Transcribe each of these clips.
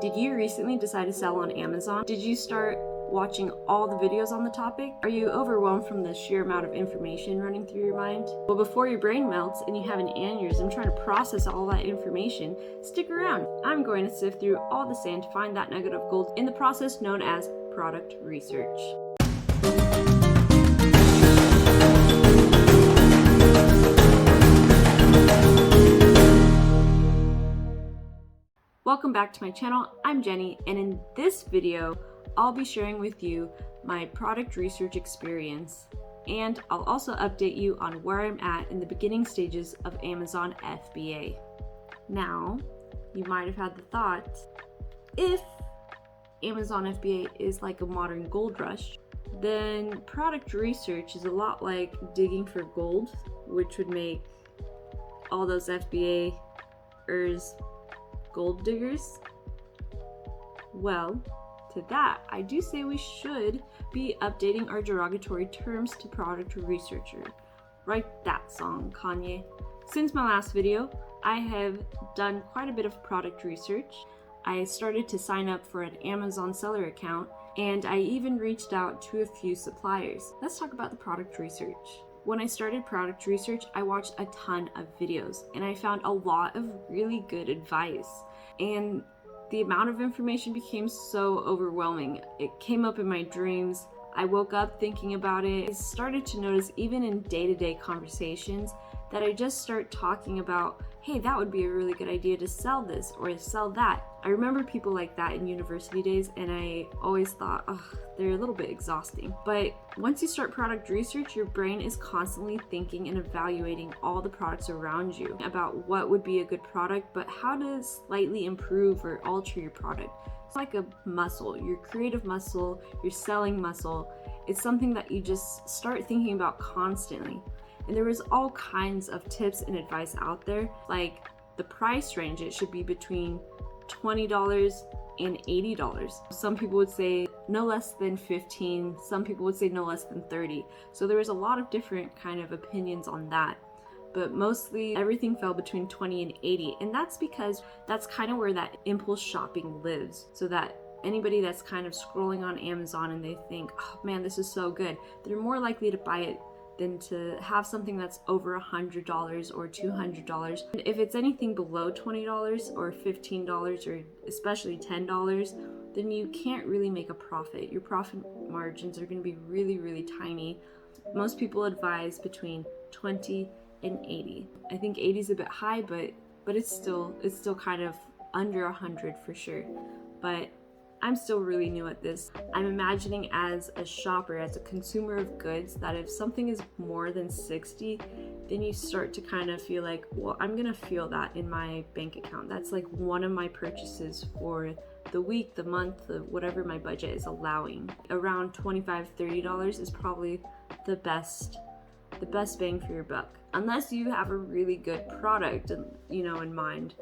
Did you recently decide to sell on Amazon? Did you start watching all the videos on the topic? Are you overwhelmed from the sheer amount of information running through your mind? Well, before your brain melts and you have an aneurysm trying to process all that information, stick around. I'm going to sift through all the sand to find that nugget of gold in the process known as product research. Welcome back to my channel. I'm Jenny, and in this video, I'll be sharing with you my product research experience, and I'll also update you on where I'm at in the beginning stages of Amazon FBA. Now, you might have had the thought, if Amazon FBA is like a modern gold rush, then product research is a lot like digging for gold, which would make all those FBA'ers gold diggers. Well, to that, I do say we should be updating our derogatory terms to product researcher. Write that song, Kanye. Since my last video, I have done quite a bit of product research. I started to sign up for an Amazon seller account, and I even reached out to a few suppliers. Let's talk about the product research. When I started product research, I watched a ton of videos, and I found a lot of really good advice. And the amount of information became so overwhelming. It came up in my dreams. I woke up thinking about it. I started to notice even in day-to-day conversations that I just start talking about, hey, that would be a really good idea to sell this or to sell that. I remember people like that in university days, and I always thought, oh, they're a little bit exhausting. But once you start product research, your brain is constantly thinking and evaluating all the products around you about what would be a good product, but how to slightly improve or alter your product. It's like a muscle, your creative muscle, your selling muscle. It's something that you just start thinking about constantly. And there was all kinds of tips and advice out there, like the price range. It should be between $20 and $80. Some people would say no less than 15. Some people would say no less than 30. So there was a lot of different kind of opinions on that. But mostly everything fell between 20 and 80. And that's because that's kind of where that impulse shopping lives. So that anybody that's kind of scrolling on Amazon and they think, oh man, this is so good, they're more likely to buy it than to have something that's over $100 or $200. And if it's anything below $20 or $15 or especially $10, then you can't really make a profit. Your profit margins are going to be really, really tiny. Most people advise between 20 and 80. I think 80 is a bit high, but it's still kind of under 100 for sure. But I'm still really new at this. I'm imagining as a shopper, as a consumer of goods, that if something is more than 60, then you start to kind of feel like, well, I'm gonna feel that in my bank account. That's like one of my purchases for the week, the month, whatever my budget is allowing. Around $25, $30 is probably the best bang for your buck, unless you have a really good product, in mind.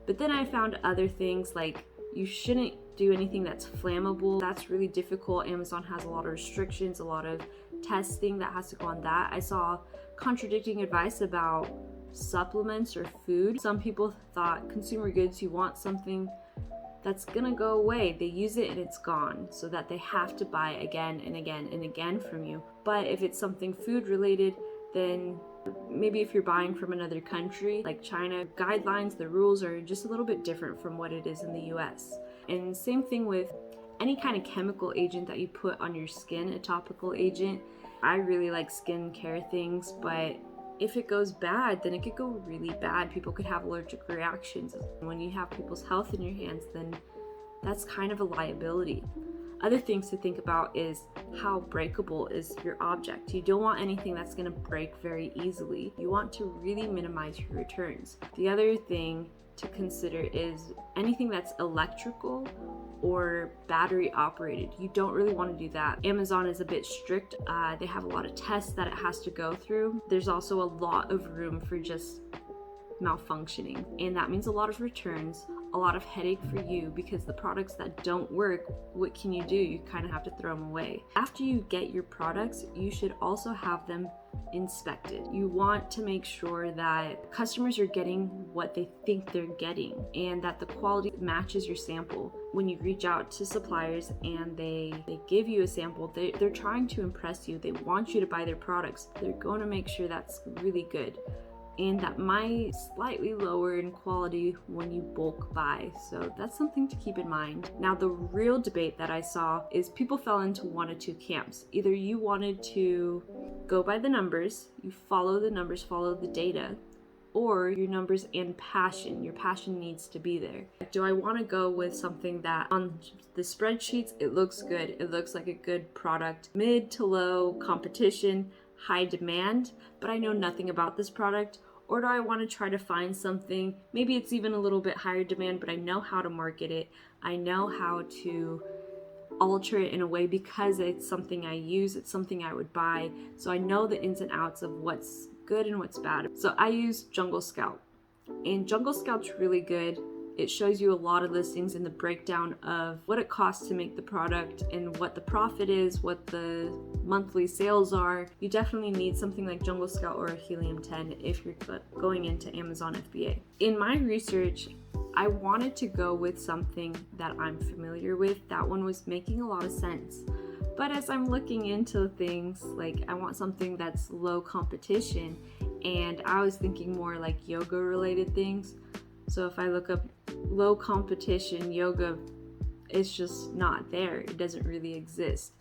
But then I found other things like you shouldn't do anything that's flammable. That's really difficult. Amazon has a lot of restrictions, a lot of testing that has to go on that. I saw contradicting advice about supplements or food. Some people thought consumer goods, you want something that's gonna go away. They use it and it's gone, so that they have to buy again and again and again from you. But if it's something food related, then maybe if you're buying from another country like China, guidelines, the rules are just a little bit different from what it is in the US. And same thing with any kind of chemical agent that you put on your skin, a topical agent. I really like skincare things, but if it goes bad, then it could go really bad. People could have allergic reactions. When you have people's health in your hands, then that's kind of a liability. Other things to think about is how breakable is your object. You don't want anything that's going to break very easily. You want to really minimize your returns. The other thing to consider is anything that's electrical or battery operated. You don't really want to do that. Amazon is a bit strict. They have a lot of tests that it has to go through. There's also a lot of room for just malfunctioning, and that means a lot of returns, a lot of headache for you, because the products that don't work, what can you do? You kind of have to throw them away. After you get your products, you should also have them inspected. You want to make sure that customers are getting what they think they're getting and that the quality matches your sample. When you reach out to suppliers and they give you a sample, they're trying to impress you. They want you to buy their products. They're going to make sure that's really good, and that might slightly lower in quality when you bulk buy. So that's something to keep in mind. Now, the real debate that I saw is people fell into one of two camps. Either you wanted to go by the numbers, you follow the numbers, follow the data, or your numbers and passion. Your passion needs to be there. Do I want to go with something that on the spreadsheets, it looks good, it looks like a good product, mid to low competition, high demand, but I know nothing about this product? Or do I want to try to find something, maybe it's even a little bit higher demand, but I know how to market it, I know how to alter it in a way because it's something I use, it's something I would buy, so I know the ins and outs of what's good and what's bad. So I use Jungle Scout, and Jungle Scout's really good. It shows you a lot of listings and the breakdown of what it costs to make the product and what the profit is, what the monthly sales are. You definitely need something like Jungle Scout or a Helium 10 if you're going into Amazon FBA. In my research, I wanted to go with something that I'm familiar with. That one was making a lot of sense. But as I'm looking into things, like I want something that's low competition, and I was thinking more like yoga related things. So if I look up low competition yoga, it's just not there. It doesn't really exist.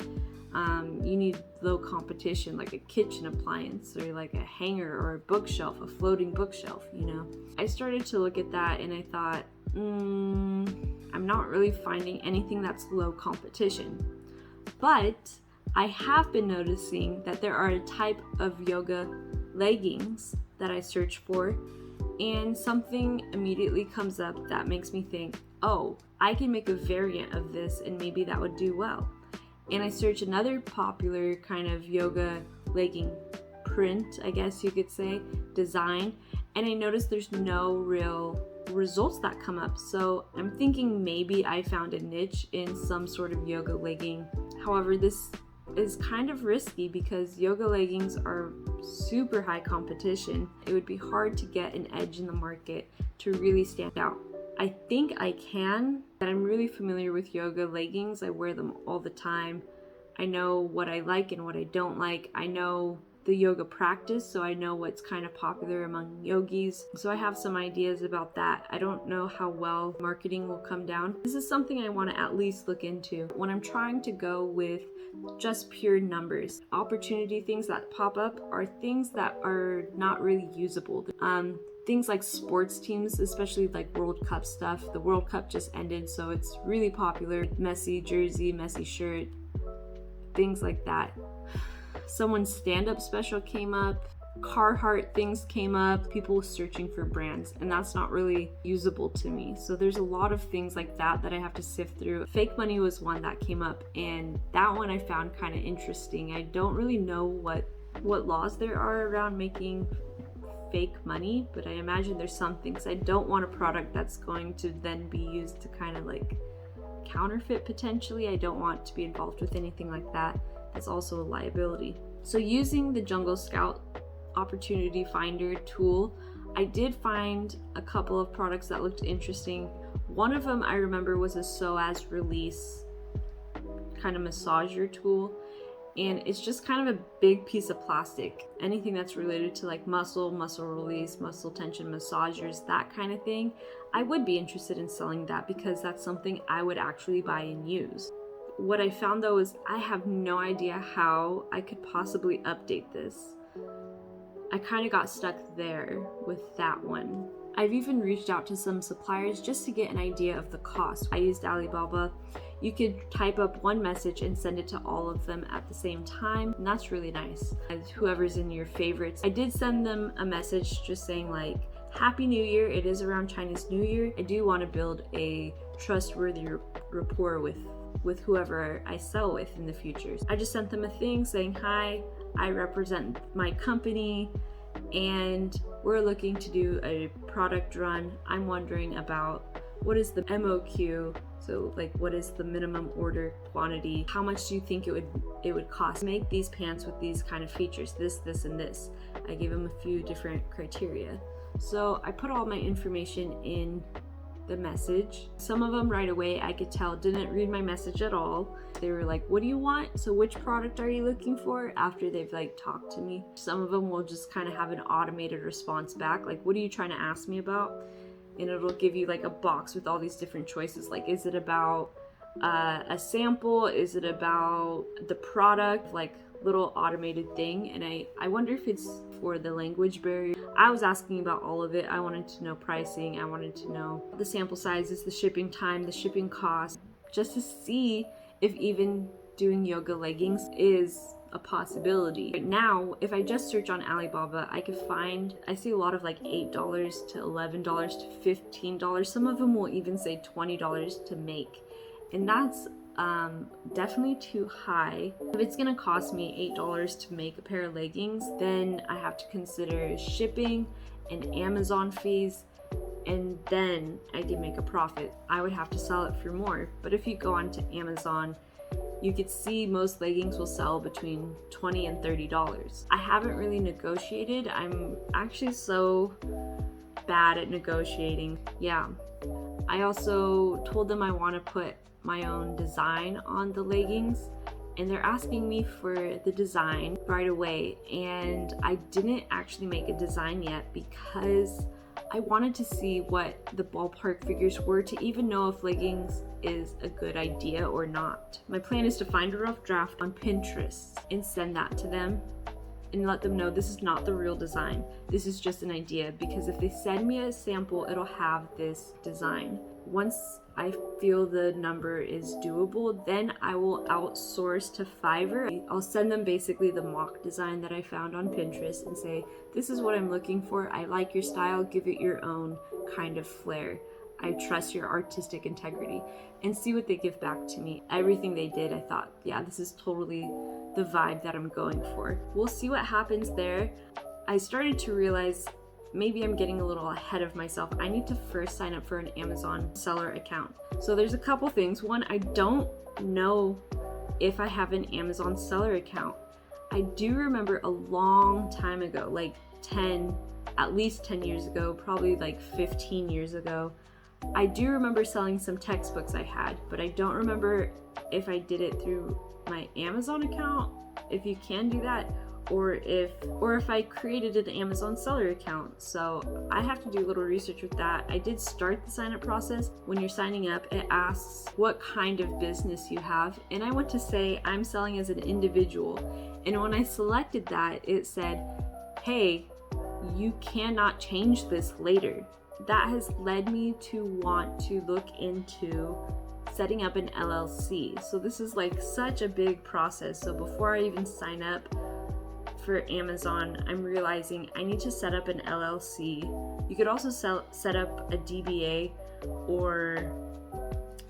You need low competition, like a kitchen appliance or like a hanger or a bookshelf, a floating bookshelf, you know. I started to look at that and I thought, I'm not really finding anything that's low competition. But I have been noticing that there are a type of yoga leggings that I search for, and something immediately comes up that makes me think, oh, I can make a variant of this and maybe that would do well. And I search another popular kind of yoga legging print, I guess you could say, design, and I noticed there's no real results that come up. So I'm thinking maybe I found a niche in some sort of yoga legging. However, this is kind of risky because yoga leggings are super high competition. It would be hard to get an edge in the market to really stand out. I think I can, but I'm really familiar with yoga leggings. I wear them all the time. I know what I like and what I don't like. I know the yoga practice, so I know what's kind of popular among yogis. So I have some ideas about that. I don't know how well marketing will come down. This is something I want to at least look into when I'm trying to go with just pure numbers. Opportunity things that pop up are things that are not really usable. Things like sports teams, especially like World Cup stuff. The World Cup just ended, so it's really popular. Messi jersey, Messi shirt, things like that. Someone's stand-up special came up, Carhartt things came up, people searching for brands, and that's not really usable to me. So there's a lot of things like that I have to sift through. Fake money was one that came up, and that one I found kind of interesting. I don't really know what laws there are around making fake money, but I imagine there's some things. I don't want a product that's going to then be used to kind of like counterfeit potentially. I don't want to be involved with anything like that. That's also a liability. So using the Jungle Scout opportunity finder tool, I did find a couple of products that looked interesting. One of them I remember was a psoas release kind of massager tool, and it's just kind of a big piece of plastic. Anything that's related to like muscle release, muscle tension massagers, that kind of thing, I would be interested in selling that because that's something I would actually buy and use. What I found though is I have no idea how I could possibly update this. I kind of got stuck there with that one. I've even reached out to some suppliers just to get an idea of the cost. I used Alibaba. You could type up one message and send it to all of them at the same time, and that's really nice. And whoever's in your favorites. I did send them a message just saying like, Happy New Year, it is around Chinese New Year. I do want to build a trustworthy rapport with whoever I sell with in the future. I just sent them a thing saying, hi, I represent my company and we're looking to do a product run. I'm wondering about what is the MOQ? So like, what is the minimum order quantity? How much do you think it would cost to make these pants with these kind of features? This, and this. I gave them a few different criteria. So I put all my information in the message. Some of them right away I could tell didn't read my message at all. They were like, what do you want? So which product are you looking for? After they've like talked to me. Some of them will just kind of have an automated response back, like, what are you trying to ask me about? And it'll give you like a box with all these different choices, like, is it about a sample? Is it about the product? Like, little automated thing. And I wonder if it's for the language barrier. I was asking about all of it. I wanted to know pricing. I wanted to know the sample sizes, the shipping time, the shipping cost, just to see if even doing yoga leggings is a possibility. Right now, if I just search on Alibaba, I see a lot of like $8 to $11 to $15. Some of them will even say $20 to make. And that's definitely too high. If it's gonna cost me $8 to make a pair of leggings, then I have to consider shipping and Amazon fees, and then I can make a profit. I would have to sell it for more. But if you go onto Amazon, you could see most leggings will sell between $20 and $30. I haven't really negotiated. I'm actually so bad at negotiating. Yeah. I also told them I want to put my own design on the leggings, and they're asking me for the design right away, and I didn't actually make a design yet because I wanted to see what the ballpark figures were to even know if leggings is a good idea or not. My plan is to find a rough draft on Pinterest and send that to them and let them know this is not the real design. This is just an idea, because if they send me a sample, it'll have this design. Once I feel the number is doable, then I will outsource to Fiverr. I'll send them basically the mock design that I found on Pinterest and say, this is what I'm looking for. I like your style. Give it your own kind of flair. I trust your artistic integrity, and see what they give back to me. Everything they did, I thought, yeah, this is totally the vibe that I'm going for. We'll see what happens there. I started to realize maybe I'm getting a little ahead of myself. I need to first sign up for an Amazon seller account. So there's a couple things. One, I don't know if I have an Amazon seller account. I do remember a long time ago, like at least 10 years ago, probably like 15 years ago, I do remember selling some textbooks I had, but I don't remember if I did it through my Amazon account, if you can do that, or if I created an Amazon seller account. So I have to do a little research with that. I did start the sign up process. When you're signing up, it asks what kind of business you have, and I went to say I'm selling as an individual. And when I selected that, it said, hey, you cannot change this later. That has led me to want to look into setting up an LLC. So this is like such a big process. So before I even sign up for Amazon, I'm realizing I need to set up an LLC. You could also set up a DBA, or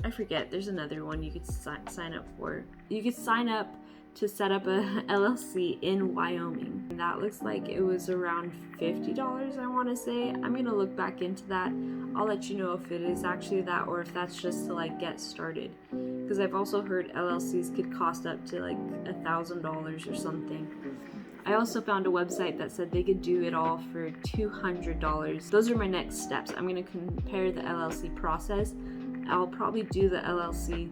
I forget, there's another one you could sign up for. You could sign up to set up a LLC in Wyoming. And that looks like it was around $50, I want to say. I'm gonna look back into that. I'll let you know if it is actually that, or if that's just to like get started. Because I've also heard LLCs could cost up to like $1,000 or something. I also found a website that said they could do it all for $200. Those are my next steps. I'm gonna compare the LLC process. I'll probably do the LLC,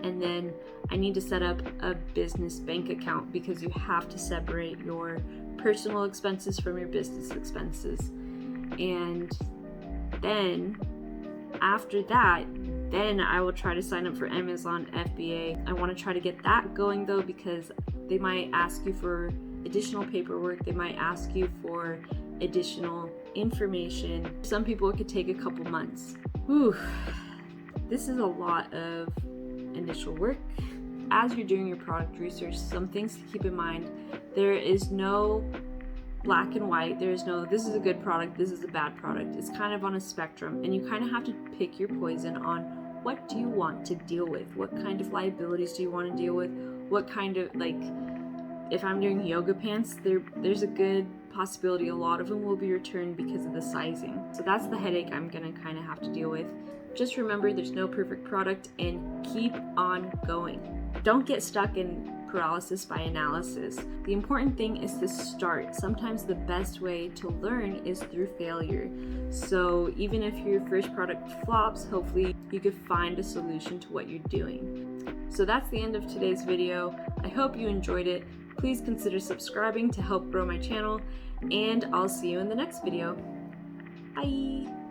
and then I need to set up a business bank account, because you have to separate your personal expenses from your business expenses. And then after that, then I will try to sign up for Amazon FBA. I want to try to get that going though, because they might ask you for additional paperwork. They might ask you for additional information. Some people, it could take a couple months. Whew. This is a lot of initial work. As you're doing your product research, some things to keep in mind. There is no black and white. There is no, this is a good product, this is a bad product. It's kind of on a spectrum, and you kind of have to pick your poison on what do you want to deal with? What kind of liabilities do you want to deal with? What kind of, like, if I'm doing yoga pants, there's a good possibility a lot of them will be returned because of the sizing. So that's the headache I'm gonna kind of have to deal with. Just remember, there's no perfect product, and keep on going. Don't get stuck in paralysis by analysis. The important thing is to start. Sometimes the best way to learn is through failure. So even if your first product flops, hopefully you could find a solution to what you're doing. So that's the end of today's video. I hope you enjoyed it. Please consider subscribing to help grow my channel, and I'll see you in the next video. Bye!